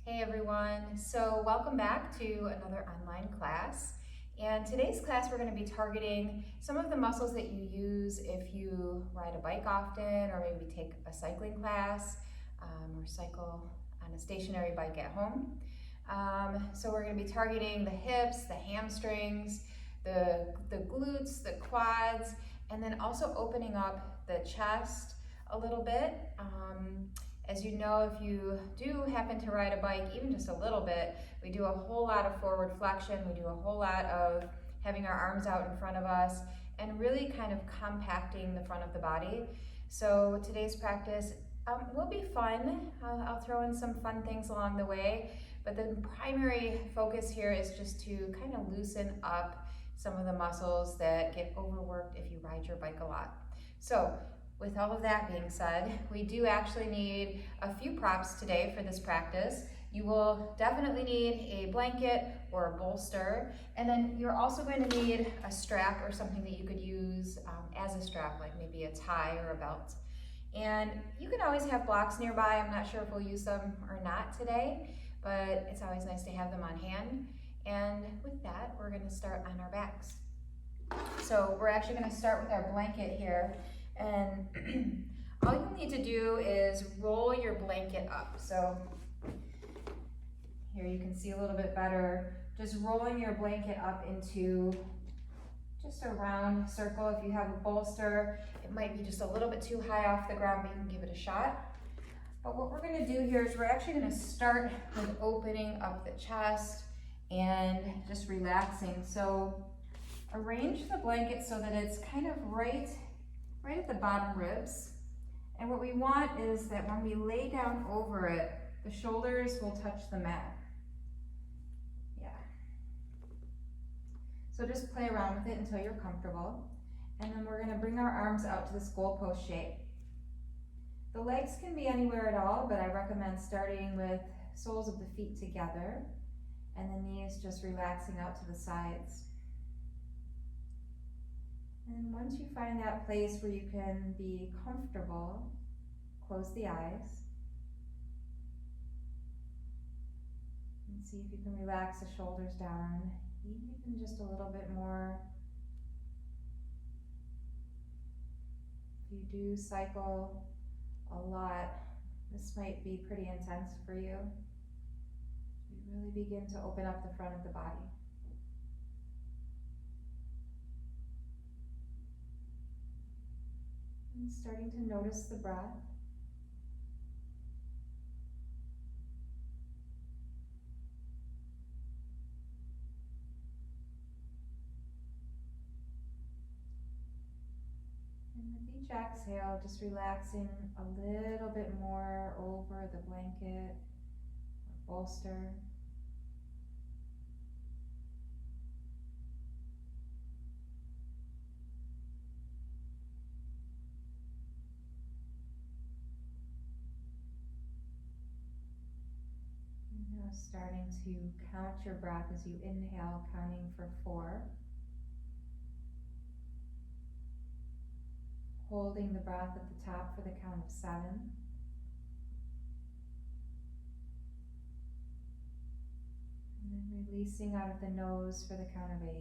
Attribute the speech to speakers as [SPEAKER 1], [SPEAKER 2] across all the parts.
[SPEAKER 1] Hey everyone, so welcome back to another online class. And today's class we're going to be targeting some of the muscles that you use if you ride a bike often or maybe take a cycling class or cycle on a stationary bike at home. So we're going to be targeting the hips, the hamstrings, the glutes, the quads, and then also opening up the chest a little bit. As you know, if you do happen to ride a bike, even just a little bit, we do a whole lot of forward flexion. We do a whole lot of having our arms out in front of us and really kind of compacting the front of the body. So today's practice will be fun. I'll throw in some fun things along the way, but the primary focus here is just to kind of loosen up some of the muscles that get overworked if you ride your bike a lot. So with all of that being said, we do actually need a few props today for this practice. You will definitely need a blanket or a bolster, and then you're also going to need a strap or something that you could use as a strap, like maybe a tie or a belt. And you can always have blocks nearby. I'm not sure if we'll use them or not today, but it's always nice to have them on hand. And with that, we're going to start on our backs. So we're actually going to start with our blanket here. And all you'll need to do is roll your blanket up. So here you can see a little bit better, just rolling your blanket up into just a round circle. If you have a bolster, it might be just a little bit too high off the ground, but you can give it a shot. But what we're going to do here is we're actually going to start with opening up the chest and just relaxing. So arrange the blanket so that it's kind of right at the bottom ribs. And what we want is that when we lay down over it, the shoulders will touch the mat. Yeah. So just play around with it until you're comfortable. And then we're going to bring our arms out to this goalpost shape. The legs can be anywhere at all, but I recommend starting with soles of the feet together and the knees just relaxing out to the sides. And once you find that place where you can be comfortable, close the eyes. And see if you can relax the shoulders down, even just a little bit more. If you do cycle a lot, this might be pretty intense for you. You really begin to open up the front of the body. And starting to notice the breath. And with each exhale, just relaxing a little bit more over the blanket or bolster. Starting to count your breath as you inhale, counting for 4. Holding the breath at the top for the count of 7. And then releasing out of the nose for the count of 8.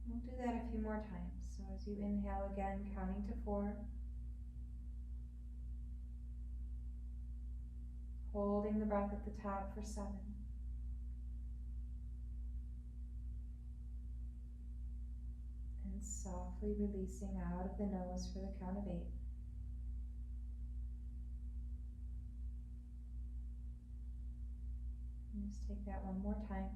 [SPEAKER 1] We'll do that a few more times. So as you inhale again, counting to 4. Holding the breath at the top for 7. And softly releasing out of the nose for the count of 8. And just take that one more time.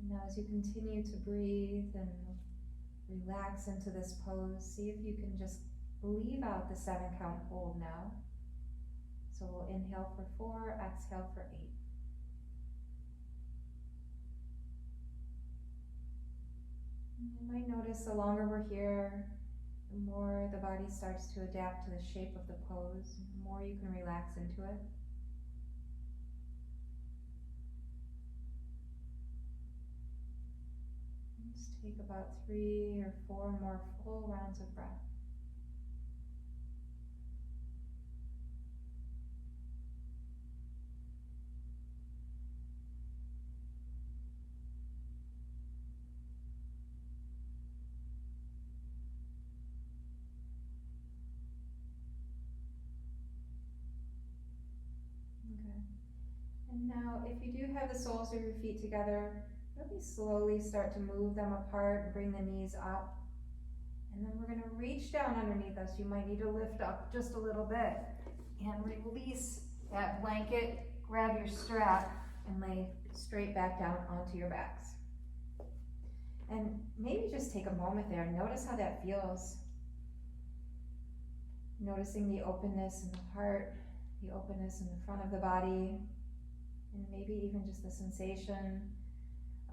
[SPEAKER 1] Now as you continue to breathe and relax into this pose, see if you can just leave out the 7 count hold now. So we'll inhale for 4, exhale for 8. And you might notice the longer we're here, The more the body starts to adapt to the shape of the pose, the more you can relax into it. Just take about 3 or 4 more full rounds of breath. Okay. And now, if you do have the soles of your feet together, really slowly start to move them apart and bring the knees up. And then we're going to reach down underneath us. You might need to lift up just a little bit and release that blanket, grab your strap, and lay straight back down onto your backs. And maybe just take a moment there and notice how that feels. Noticing the openness in the heart, the openness in the front of the body, and maybe even just the sensation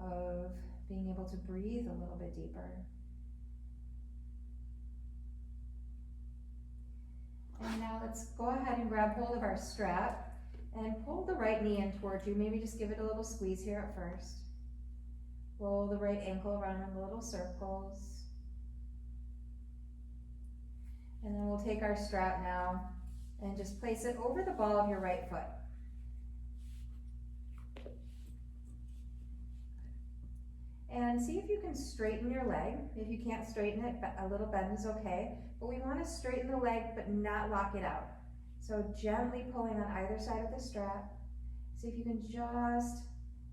[SPEAKER 1] of being able to breathe a little bit deeper. And now let's go ahead and grab hold of our strap and pull the right knee in towards you. Maybe just give it a little squeeze here at first. Roll the right ankle around in little circles. And then we'll take our strap now and just place it over the ball of your right foot. And see if you can straighten your leg. If you can't straighten it, a little bend is okay. But we want to straighten the leg but not lock it out. So gently pulling on either side of the strap. See if you can just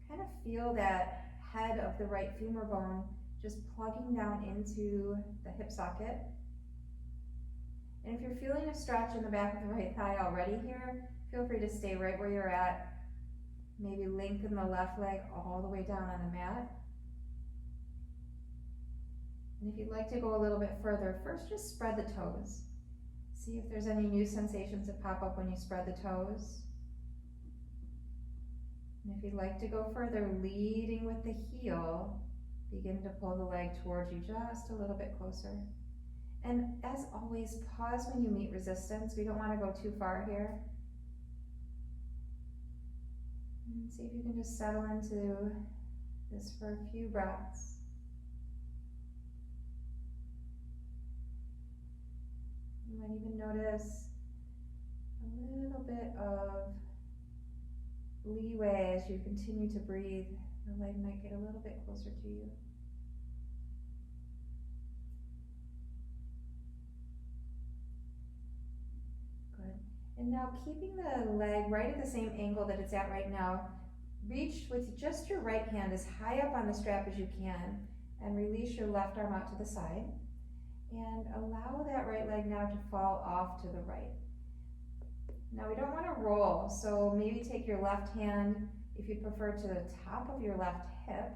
[SPEAKER 1] kind of feel that head of the right femur bone just plugging down into the hip socket. And if you're feeling a stretch in the back of the right thigh already here, feel free to stay right where you're at. Maybe lengthen the left leg all the way down on the mat. And if you'd like to go a little bit further, first just spread the toes. See if there's any new sensations that pop up when you spread the toes. And if you'd like to go further, leading with the heel, begin to pull the leg towards you just a little bit closer. And as always, pause when you meet resistance. We don't want to go too far here. And see if you can just settle into this for a few breaths. You might even notice a little bit of leeway as you continue to breathe. The leg might get a little bit closer to you. Good. And now keeping the leg right at the same angle that it's at right now, reach with just your right hand as high up on the strap as you can and release your left arm out to the side. And allow that right leg now to fall off to the right. Now we don't want to roll, so maybe take your left hand, if you prefer, to the top of your left hip.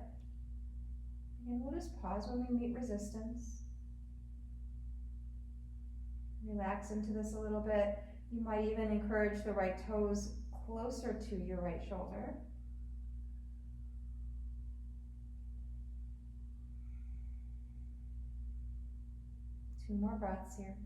[SPEAKER 1] And we'll just pause when we meet resistance. Relax into this a little bit. You might even encourage the right toes closer to your right shoulder. Two more breaths here.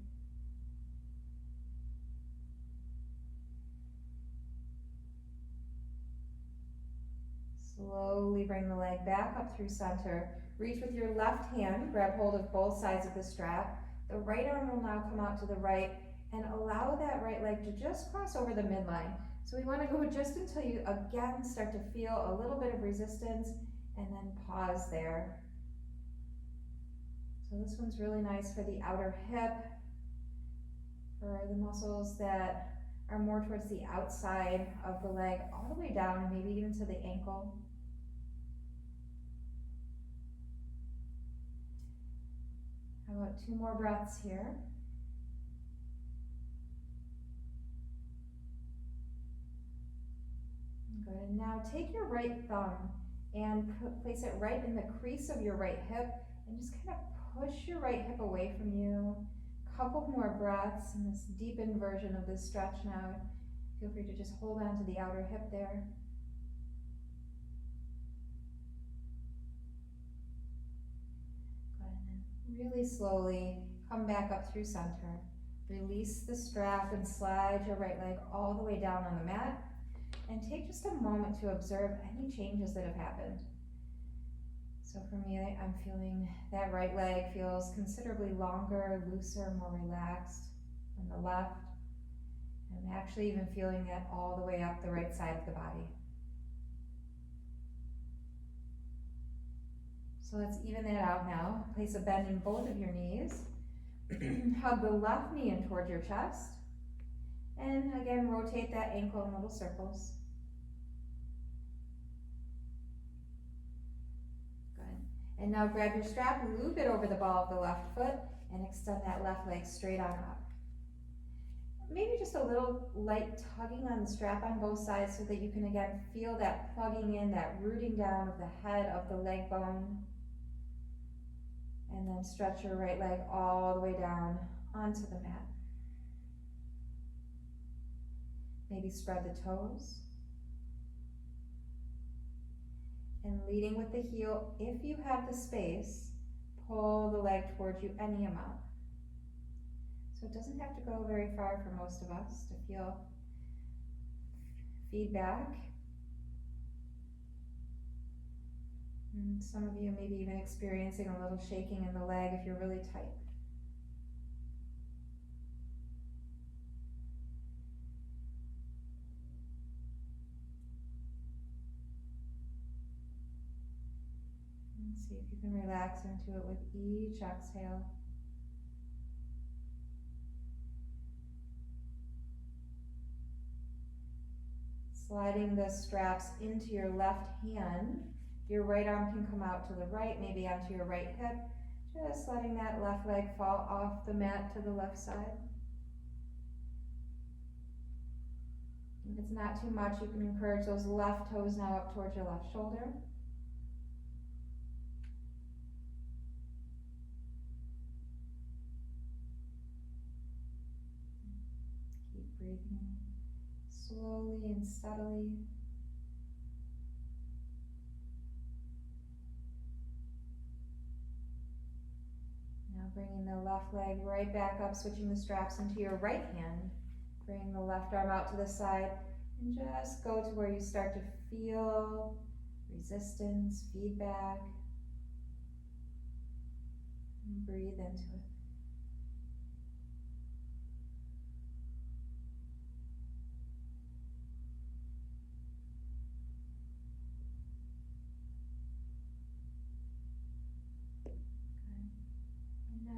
[SPEAKER 1] Slowly bring the leg back up through center. Reach with your left hand, grab hold of both sides of the strap. The right arm will now come out to the right and allow that right leg to just cross over the midline. So we want to go just until you again start to feel a little bit of resistance and then pause there. So this one's really nice for the outer hip, for the muscles that are more towards the outside of the leg, all the way down, maybe even to the ankle. How about two more breaths here? Good, and now take your right thumb and place it right in the crease of your right hip and just kind of push your right hip away from you. Couple more breaths in this deepened version of this stretch now. Feel free to just hold on to the outer hip there. Good, and then really slowly come back up through center. Release the strap and slide your right leg all the way down on the mat. And take just a moment to observe any changes that have happened. So for me, I'm feeling that right leg feels considerably longer, looser, more relaxed than the left. I'm actually even feeling that all the way up the right side of the body. So let's even that out now. Place a bend in both of your knees. Hug the left knee in towards your chest. And again, rotate that ankle in little circles. And now grab your strap, loop it over the ball of the left foot, and extend that left leg straight on up. Maybe just a little light tugging on the strap on both sides so that you can again feel that plugging in, that rooting down of the head of the leg bone. And then stretch your right leg all the way down onto the mat. Maybe spread the toes. And leading with the heel, if you have the space, pull the leg towards you any amount. So it doesn't have to go very far for most of us to feel feedback. And some of you maybe even experiencing a little shaking in the leg if you're really tight. See if you can relax into it with each exhale. Sliding the straps into your left hand. Your right arm can come out to the right, maybe onto your right hip. Just letting that left leg fall off the mat to the left side. If it's not too much, you can encourage those left toes now up towards your left shoulder. Breathing slowly and steadily. Now bringing the left leg right back up, switching the straps into your right hand. Bring the left arm out to the side and just go to where you start to feel resistance, feedback. And breathe into it.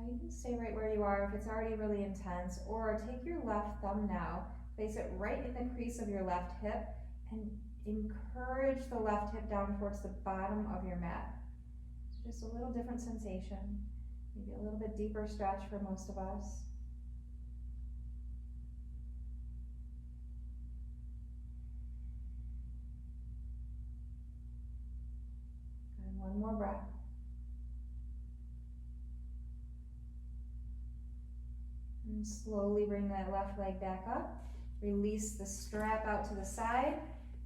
[SPEAKER 1] You can stay right where you are if it's already really intense, or take your left thumb now, place it right in the crease of your left hip, and encourage the left hip down towards the bottom of your mat. So just a little different sensation, maybe a little bit deeper stretch for most of us. And one more breath. And slowly bring that left leg back up. Release the strap out to the side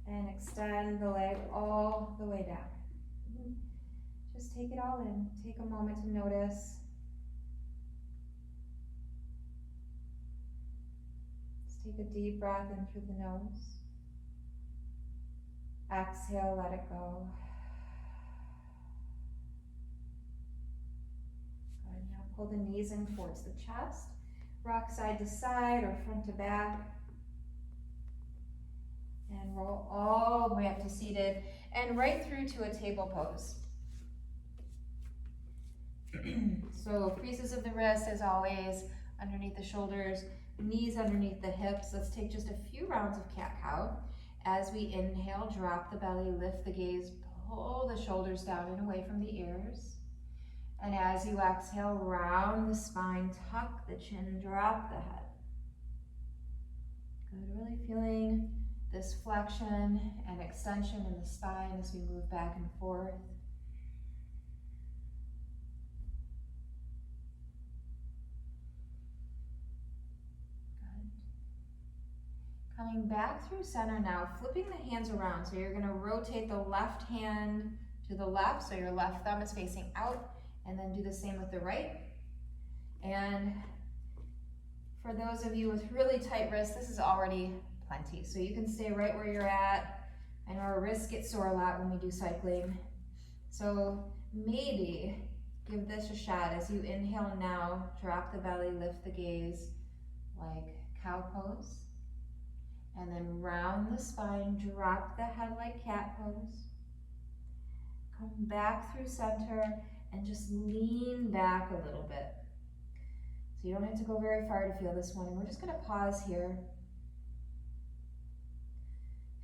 [SPEAKER 1] and extend the leg all the way down. Just take it all in. Take a moment to notice. Just take a deep breath in through the nose. Exhale, let it go. Good. Now pull the knees in towards the chest. Rock side to side or front to back. And roll all the way up to seated and right through to a table pose. So creases of the wrist as always, underneath the shoulders, knees underneath the hips. Let's take just a few rounds of cat-cow. As we inhale, drop the belly, lift the gaze, pull the shoulders down and away from the ears. And as you exhale, round the spine, tuck the chin, drop the head. Good, really feeling this flexion and extension in the spine as we move back and forth. Good. Coming back through center now, flipping the hands around. So you're gonna rotate the left hand to the left, so your left thumb is facing out. And then do the same with the right. And for those of you with really tight wrists, this is already plenty. So you can stay right where you're at. I know our wrists get sore a lot when we do cycling. So maybe give this a shot. As you inhale now, drop the belly, lift the gaze like cow pose. And then round the spine, drop the head like cat pose. Come back through center and just lean back a little bit. So you don't have to go very far to feel this one. And we're just going to pause here.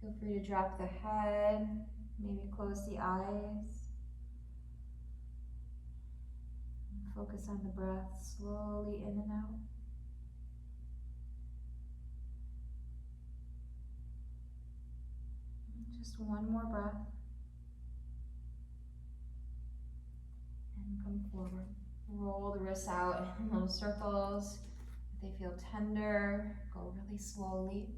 [SPEAKER 1] Feel free to drop the head, maybe close the eyes. Focus on the breath, slowly in and out. Just one more breath. And come forward. Roll the wrists out in little circles. If they feel tender, go really slowly.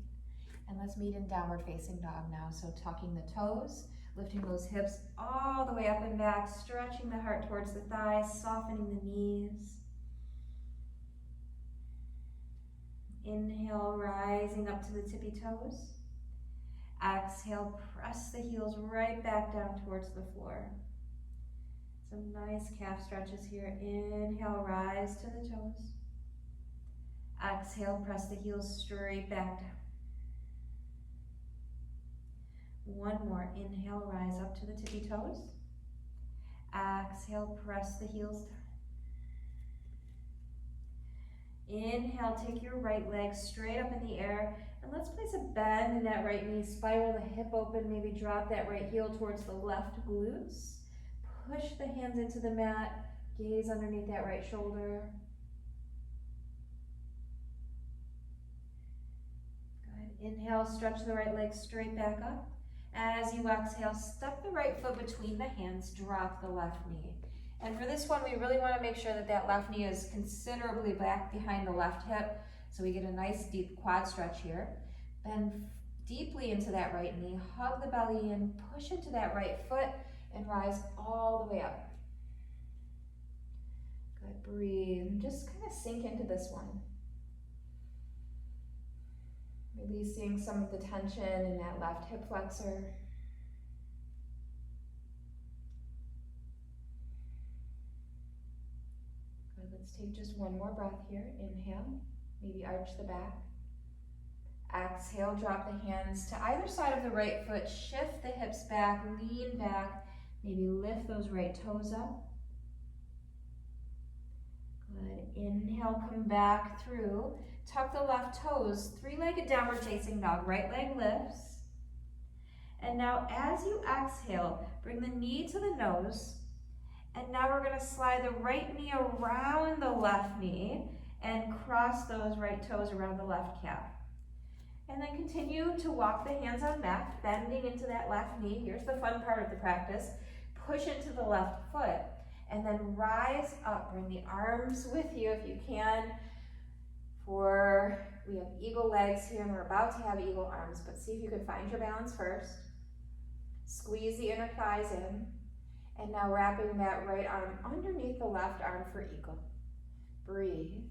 [SPEAKER 1] And let's meet in downward facing dog now. So tucking the toes, lifting those hips all the way up and back, stretching the heart towards the thighs, softening the knees. Inhale, rising up to the tippy toes. Exhale, press the heels right back down towards the floor. Some nice calf stretches here. Inhale, rise to the toes. Exhale, press the heels straight back down. One more. Inhale, rise up to the tippy toes. Exhale, press the heels down. Inhale, take your right leg straight up in the air, and let's place a bend in that right knee. Spiral the hip open, maybe drop that right heel towards the left glutes. Push the hands into the mat, gaze underneath that right shoulder. Good. Inhale, stretch the right leg straight back up. As you exhale, step the right foot between the hands, drop the left knee. And for this one, we really want to make sure that that left knee is considerably back behind the left hip, so we get a nice deep quad stretch here. Bend deeply into that right knee, hug the belly in, push into that right foot, and rise all the way up. Good, breathe, and just kind of sink into this one. Releasing some of the tension in that left hip flexor. Good, let's take just one more breath here. Inhale, maybe arch the back. Exhale, drop the hands to either side of the right foot, shift the hips back, lean back, maybe lift those right toes up. Good, inhale, come back through. Tuck the left toes, three-legged downward facing dog. Right leg lifts. And now as you exhale, bring the knee to the nose. And now we're gonna slide the right knee around the left knee and cross those right toes around the left calf. And then continue to walk the hands on back, bending into that left knee. Here's the fun part of the practice. Push into the left foot and then rise up. Bring the arms with you if you can. We have eagle legs here and we're about to have eagle arms, but see if you can find your balance first. Squeeze the inner thighs in, and now wrapping that right arm underneath the left arm for eagle. Breathe.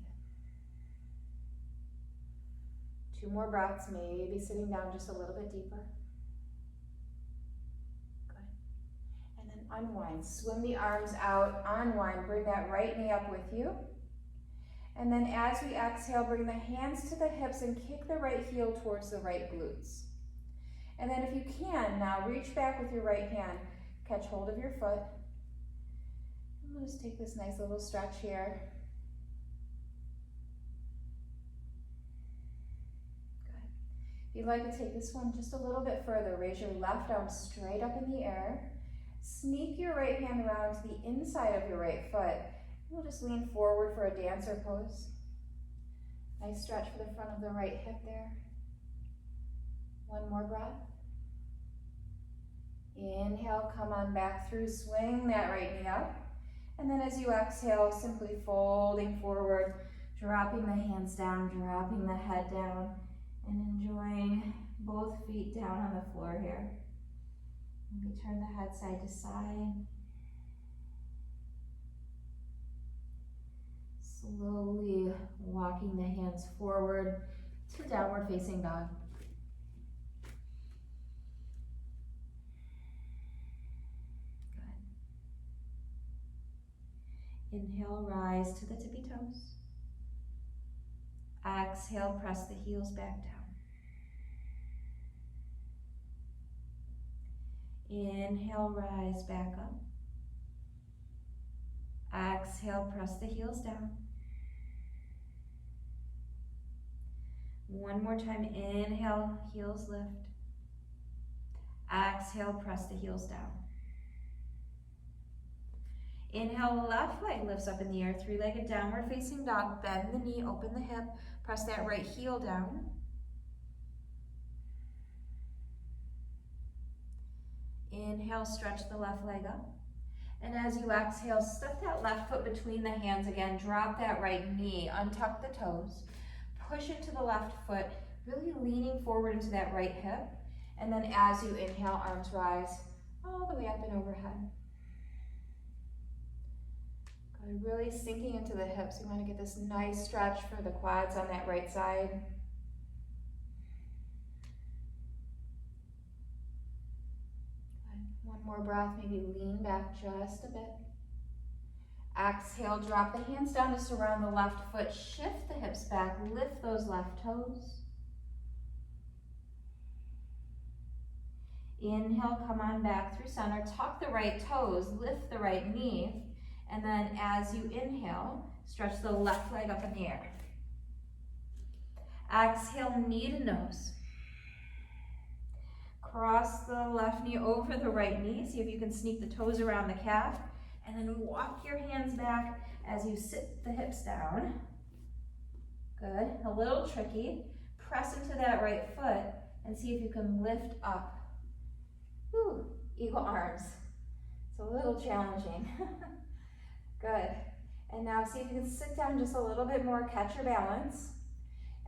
[SPEAKER 1] 2 more breaths, maybe sitting down just a little bit deeper. Good. And then unwind, swim the arms out, unwind, bring that right knee up with you. And then as we exhale, bring the hands to the hips and kick the right heel towards the right glutes. And then if you can, now reach back with your right hand, catch hold of your foot. And we'll just take this nice little stretch here. Good. If you'd like to take this one just a little bit further, raise your left arm straight up in the air. Sneak your right hand around to the inside of your right foot. We'll just lean forward for a dancer pose. Nice stretch for the front of the right hip there. One more breath. Inhale, come on back through, swing that right knee up. And then as you exhale, simply folding forward, dropping the hands down, dropping the head down, and enjoying both feet down on the floor here. Maybe turn the head side to side. Slowly walking the hands forward to downward facing dog. Good. Inhale, rise to the tippy toes. Exhale, press the heels back down. Inhale, rise back up. Exhale, press the heels down. One more time, inhale, heels lift. Exhale, press the heels down. Inhale, left leg lifts up in the air, three-legged downward facing dog. Bend the knee, open the hip, press that right heel down. Inhale, stretch the left leg up. And as you exhale, step that left foot between the hands again. Drop that right knee, untuck the toes. Push into the left foot, really leaning forward into that right hip. And then as you inhale, arms rise all the way up and overhead. Good. Really sinking into the hips. You want to get this nice stretch for the quads on that right side. One more breath, maybe lean back just a bit. Exhale, drop the hands down to surround the left foot. Shift the hips back, lift those left toes. Inhale, come on back through center. Tuck the right toes, lift the right knee. And then as you inhale, stretch the left leg up in the air. Exhale, knee to nose. Cross the left knee over the right knee. See if you can sneak the toes around the calf. And then walk your hands back as you sit the hips down. Good. A little tricky. Press into that right foot and see if you can lift up. Woo, eagle arms. It's a little challenging. Good. And now see if you can sit down just a little bit more, catch your balance,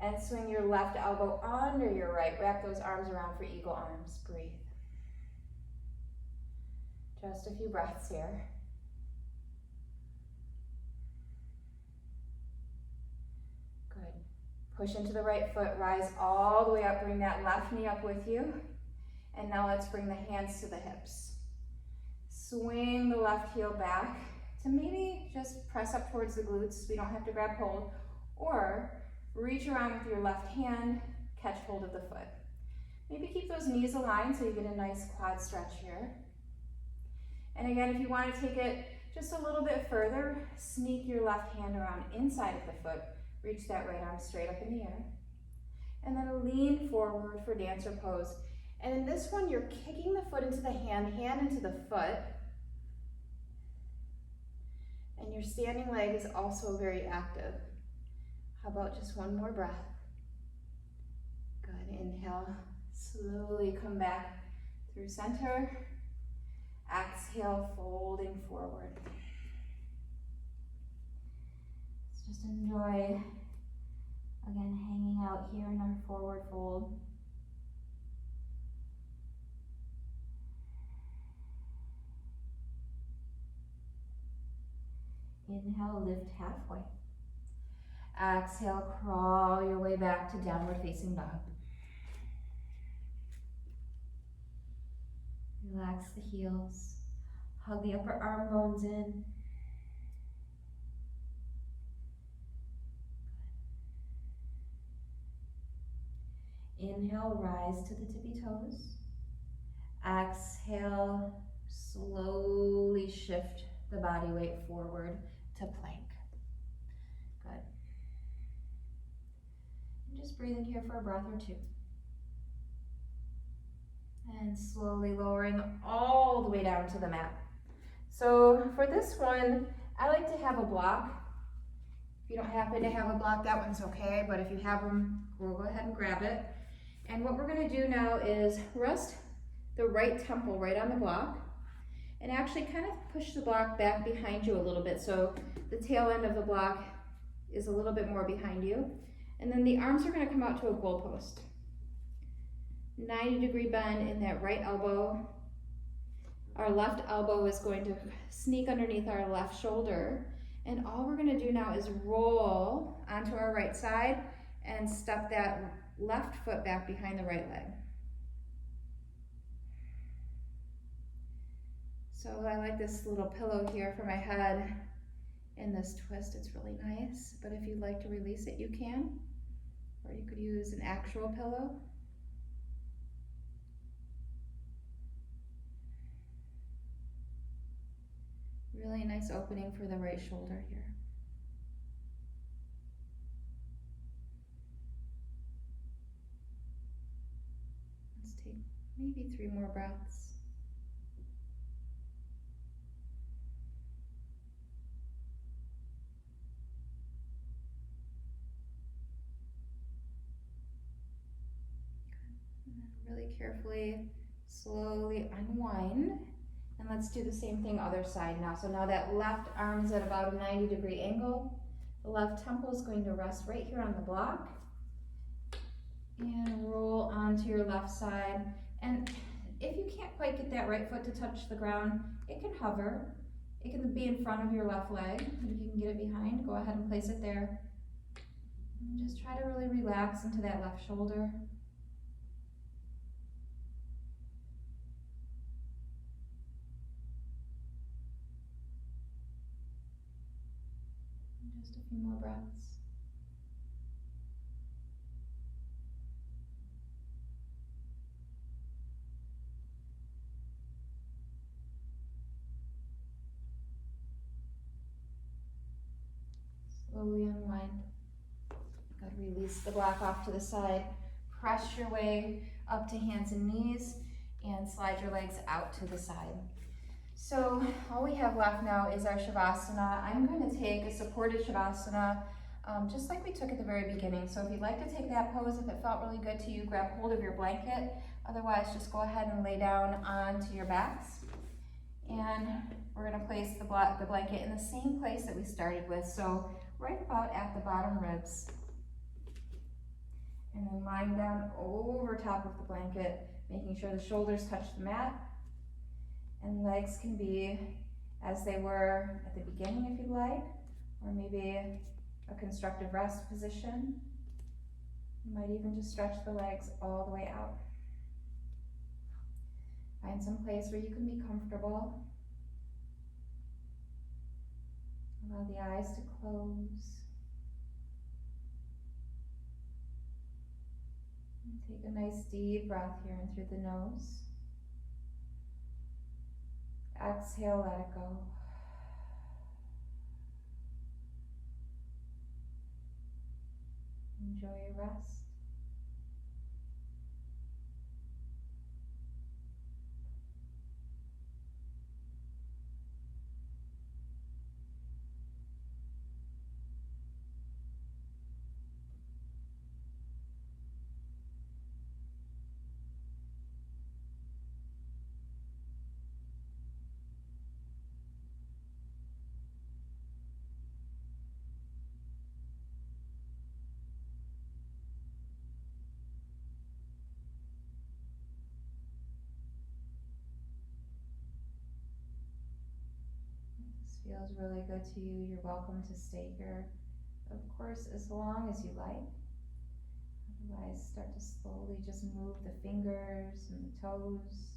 [SPEAKER 1] and swing your left elbow under your right. Wrap those arms around for eagle arms. Breathe. Just a few breaths here. Good. Push into the right foot, rise all the way up, bring that left knee up with you. And now let's bring the hands to the hips. Swing the left heel back to maybe just press up towards the glutes. We don't have to grab hold. Or reach around with your left hand, catch hold of the foot. Maybe keep those knees aligned so you get a nice quad stretch here. And again, if you want to take it just a little bit further, sneak your left hand around inside of the foot. Reach that right arm straight up in the air. And then lean forward for dancer pose. And in this one, you're kicking the foot into the hand into the foot. And your standing leg is also very active. How about just one more breath? Good. Inhale. Slowly come back through center. Exhale, folding forward. Let's just enjoy, again, hanging out here in our forward fold. Inhale, lift halfway. Exhale, crawl your way back to downward facing dog. Relax the heels. Hug the upper arm bones in. Inhale, rise to the tippy toes. Exhale, slowly shift the body weight forward to plank. Good. And just breathe in here for a breath or two. And slowly lowering all the way down to the mat. So for this one, I like to have a block. If you don't happen to have a block, that one's okay, but if you have them, we'll go ahead and grab it. And what we're gonna do now is rest the right temple right on the block and actually kind of push the block back behind you a little bit so the tail end of the block is a little bit more behind you. And then the arms are gonna come out to a goalpost. 90-degree bend in that right elbow. Our left elbow is going to sneak underneath our left shoulder. And all we're gonna do now is roll onto our right side and step that left foot back behind the right leg. So I like this little pillow here for my head in this twist. It's really nice, but if you'd like to release it, you can, or you could use an actual pillow. Really nice opening for the right shoulder here. Let's take maybe 3 more breaths. And then really carefully, slowly unwind. And let's do the same thing other side now. So now that left arm is at about a 90-degree angle. The left temple is going to rest right here on the block. And roll onto your left side. And if you can't quite get that right foot to touch the ground, it can hover. It can be in front of your left leg. And if you can get it behind, go ahead and place it there. And just try to really relax into that left shoulder. Just a few more breaths. Slowly unwind. Good. Release the block off to the side. Press your way up to hands and knees and slide your legs out to the side. So all we have left now is our Shavasana. I'm going to take a supported Shavasana, just like we took at the very beginning. So if you'd like to take that pose, if it felt really good to you, grab hold of your blanket. Otherwise, just go ahead and lay down onto your backs. And we're going to place the blanket in the same place that we started with. So right about at the bottom ribs. And then lying down over top of the blanket, making sure the shoulders touch the mat. And legs can be as they were at the beginning if you'd like, or maybe a constructive rest position. You might even just stretch the legs all the way out. Find some place where you can be comfortable. Allow the eyes to close. And take a nice deep breath here in through the nose. Exhale, let it go. Enjoy your rest. Feels really good to you, you're welcome to stay here, of course, as long as you like. Otherwise, start to slowly just move the fingers and the toes,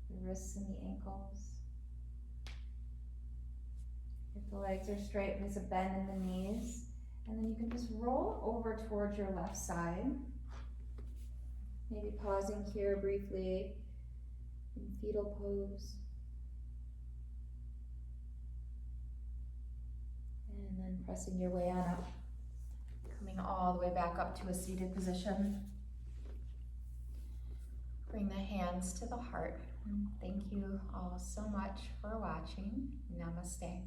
[SPEAKER 1] the wrists and the ankles. If the legs are straight, there's a bend in the knees, and then you can just roll over towards your left side. Maybe pausing here briefly in fetal pose. And then pressing your way on up, coming all the way back up to a seated position. Bring the hands to the heart. And thank you all so much for watching. Namaste.